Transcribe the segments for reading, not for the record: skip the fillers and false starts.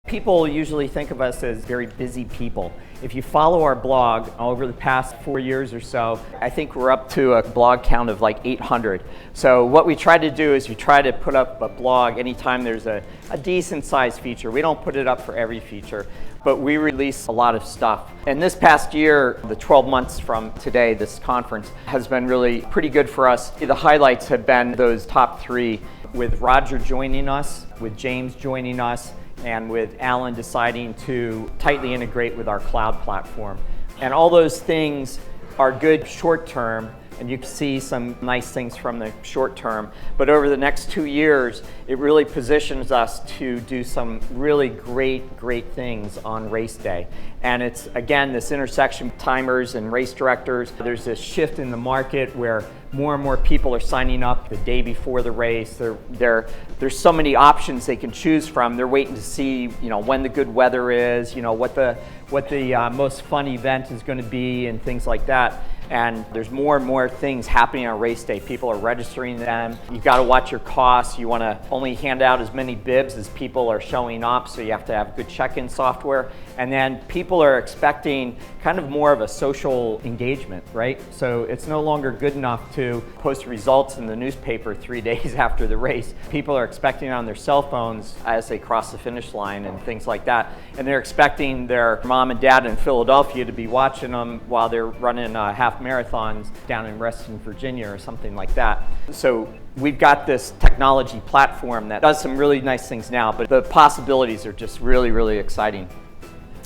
People usually think of us as very busy people. If you follow our blog over the past 4 years or so, I think we're up to a blog count of like 800. So what we try to do is we try to put up a blog anytime there's a decent sized feature. We don't put it up for every feature, but we release a lot of stuff. And this past year, the 12 months from today, this conference has been really pretty good for us. The highlights have been those top 3, with Roger joining us, with James joining us, and with Alan deciding to tightly integrate with our cloud platform. And all those things are good short term, and you can see some nice things from the short term. But over the next 2 years, it really positions us to do some really great things on race day. And it's, again, this intersection of timers and race directors. There's this shift in the market where more and more people are signing up the day before the race. There's so many options they can choose from. They're waiting to see, when the good weather is, what the most fun event is going to be, and things like that. And there's more and more things happening on race day. People are registering them. You've got to watch your costs. You want to only hand out as many bibs as people are showing up, so you have to have good check-in software. And then people are expecting kind of more of a social engagement, right? So it's no longer good enough to post results in the newspaper 3 days after the race. People are expecting it on their cell phones as they cross the finish line and things like that. And they're expecting their mom and dad in Philadelphia to be watching them while they're running half marathons down in Reston, Virginia, or something like that. So we've got this technology platform that does some really nice things now, but the possibilities are just really exciting.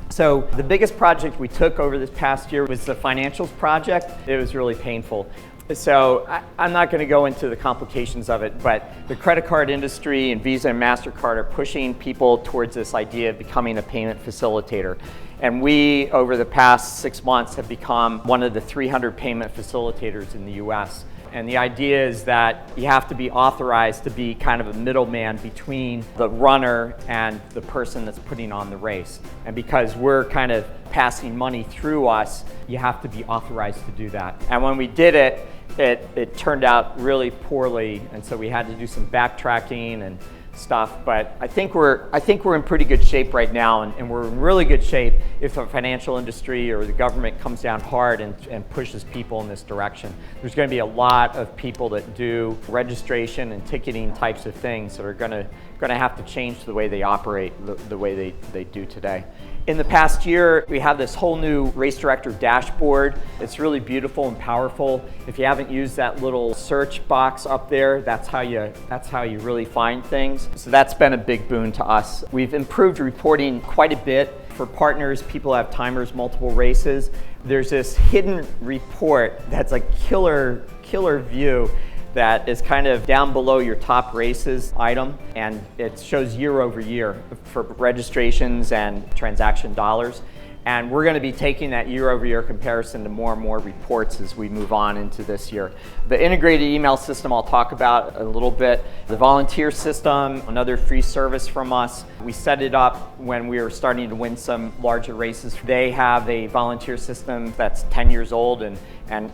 So the biggest project we took over this past year was the financials project. It was really painful. So I'm not going to go into the complications of it, but the credit card industry and Visa and MasterCard are pushing people towards this idea of becoming a payment facilitator. And we, over the past 6 months, have become one of the 300 payment facilitators in the US. And the idea is that you have to be authorized to be kind of a middleman between the runner and the person that's putting on the race. And because we're kind of passing money through us, you have to be authorized to do that. And when we did it, it turned out really poorly, and so we had to do some backtracking and stuff. But I think we're in pretty good shape right now, and we're in really good shape if the financial industry or the government comes down hard and pushes people in this direction. There's going to be a lot of people that do registration and ticketing types of things that are going to have to change the way they operate the way they do today. In the past year, we have this whole new Race Director dashboard. It's really beautiful and powerful. If you haven't used that little search box up there, that's how you really find things. So that's been a big boon to us. We've improved reporting quite a bit. For partners, people have timers, multiple races. There's this hidden report that's a killer view that is kind of down below your top races item, and it shows year over year for registrations and transaction dollars. And we're going to be taking that year over year comparison to more and more reports as we move on into this year. The integrated email system I'll talk about a little bit. The volunteer system, another free service from us. We set it up when we were starting to win some larger races. They have a volunteer system that's 10 years old and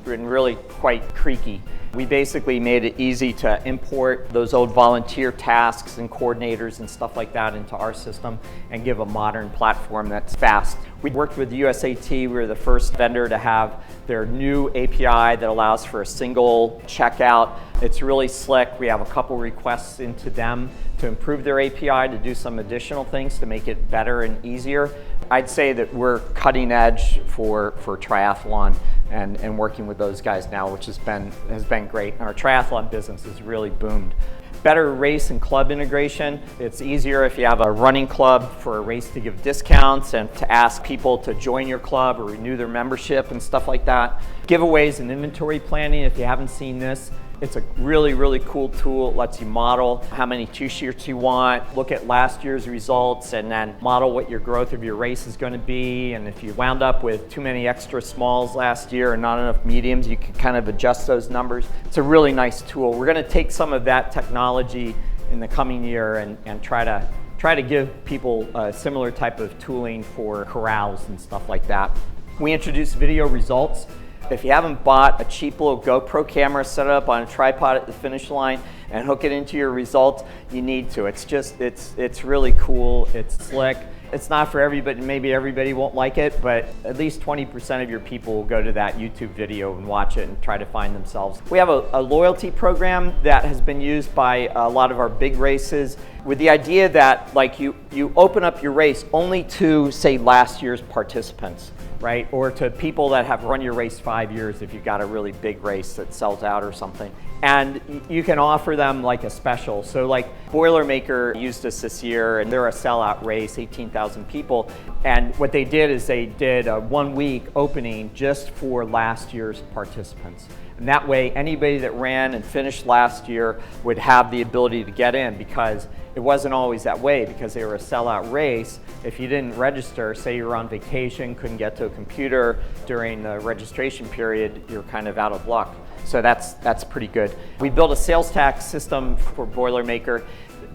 really quite creaky. We basically made it easy to import those old volunteer tasks and coordinators and stuff like that into our system and give a modern platform that's fast. We worked with USAT. We were the first vendor to have their new API that allows for a single checkout. It's really slick. We have a couple requests into them to improve their API, to do some additional things to make it better and easier. I'd say that we're cutting edge for triathlon and working with those guys now, which has been great. Our triathlon business has really boomed. Better race and club integration. It's easier if you have a running club for a race to give discounts and to ask people to join your club or renew their membership and stuff like that. Giveaways and inventory planning, if you haven't seen this, it's a really cool tool. It lets you model how many t-shirts you want, look at last year's results, and then model what your growth of your race is going to be. And if you wound up with too many extra smalls last year and not enough mediums, you can kind of adjust those numbers. It's a really nice tool. We're going to take some of that technology in the coming year and try to give people a similar type of tooling for corrals and stuff like that. We introduced video results. If you haven't bought a cheap little GoPro camera, set it up on a tripod at the finish line and hook it into your results, you need to. It's really cool, it's slick. It's not for everybody, maybe everybody won't like it, but at least 20% of your people will go to that YouTube video and watch it and try to find themselves. We have a loyalty program that has been used by a lot of our big races with the idea that like you open up your race only to, say, last year's participants, right? Or to people that have run your race 5 years if you've got a really big race that sells out or something. And you can offer them like a special. So like Boilermaker used us this year, and they're a sellout race, 18,000 people. And what they did is they did a 1 week opening just for last year's participants. And that way, anybody that ran and finished last year would have the ability to get in, because it wasn't always that way, because they were a sellout race. If you didn't register, say you were on vacation, couldn't get to a computer during the registration period, you're kind of out of luck. So that's pretty good. We built a sales tax system for Boilermaker.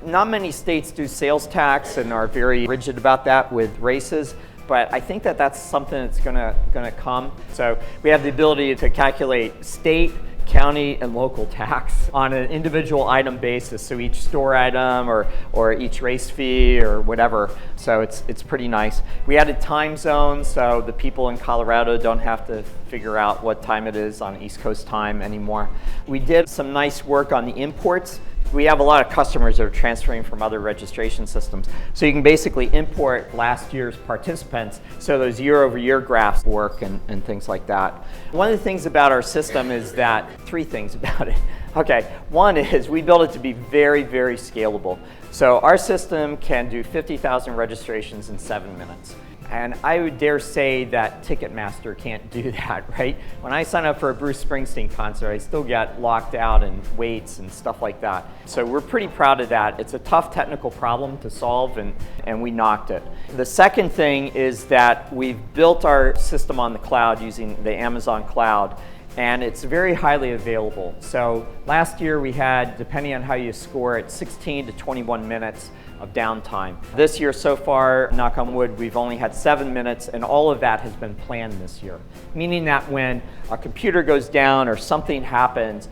Not many states do sales tax and are very rigid about that with races, but I think that that's something that's gonna come. So we have the ability to calculate state, county, and local tax on an individual item basis. So each store item or each race fee or whatever. So it's pretty nice. We added time zones, so the people in Colorado don't have to figure out what time it is on East Coast time anymore. We did some nice work on the imports. We have a lot of customers that are transferring from other registration systems. So you can basically import last year's participants, so those year-over-year graphs work and things like that. One of the things about our system is that, 3 things about it. Okay, one is we built it to be very, very scalable. So our system can do 50,000 registrations in 7 minutes. And I would dare say that Ticketmaster can't do that, right? When I sign up for a Bruce Springsteen concert, I still get locked out and waits and stuff like that. So we're pretty proud of that. It's a tough technical problem to solve, and we knocked it. The second thing is that we've built our system on the cloud using the Amazon cloud, and it's very highly available. So last year we had, depending on how you score it, 16 to 21 minutes of downtime. This year so far, knock on wood, we've only had 7 minutes, and all of that has been planned this year. Meaning that when a computer goes down or something happens,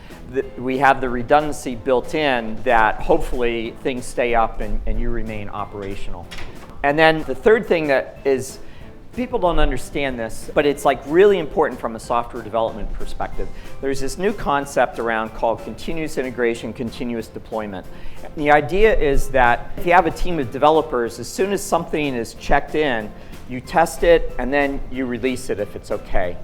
we have the redundancy built in that hopefully things stay up and you remain operational. And then the third thing that is, people don't understand this, but it's like really important from a software development perspective. There's this new concept around called continuous integration, continuous deployment. And the idea is that if you have a team of developers, as soon as something is checked in, you test it and then you release it if it's okay.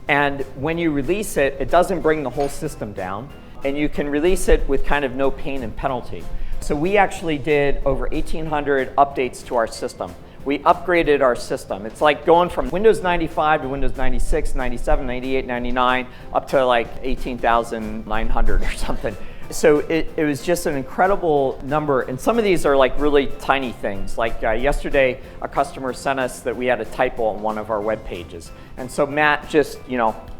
And when you release it, it doesn't bring the whole system down, and you can release it with kind of no pain and penalty. So we actually did over 1,800 updates to our system. We upgraded our system. It's like going from Windows 95 to Windows 96, 97, 98, 99, up to like 18,900 or something. So it was just an incredible number. And some of these are like really tiny things. Like yesterday, a customer sent us that we had a typo on one of our web pages. And so Matt just,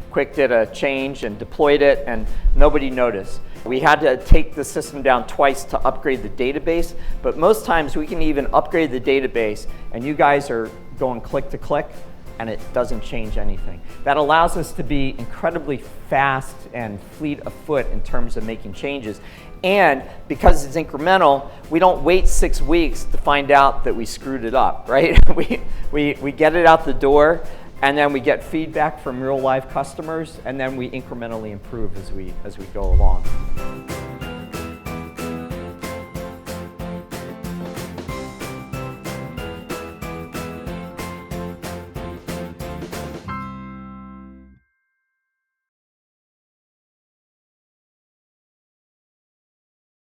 quick did a change and deployed it, and nobody noticed. We had to take the system down twice to upgrade the database, but most times we can even upgrade the database and you guys are going click to click and it doesn't change anything. That allows us to be incredibly fast and fleet of foot in terms of making changes. And because it's incremental, we don't wait 6 weeks to find out that we screwed it up, right? we get it out the door, and then we get feedback from real live customers, and then we incrementally improve as we go along.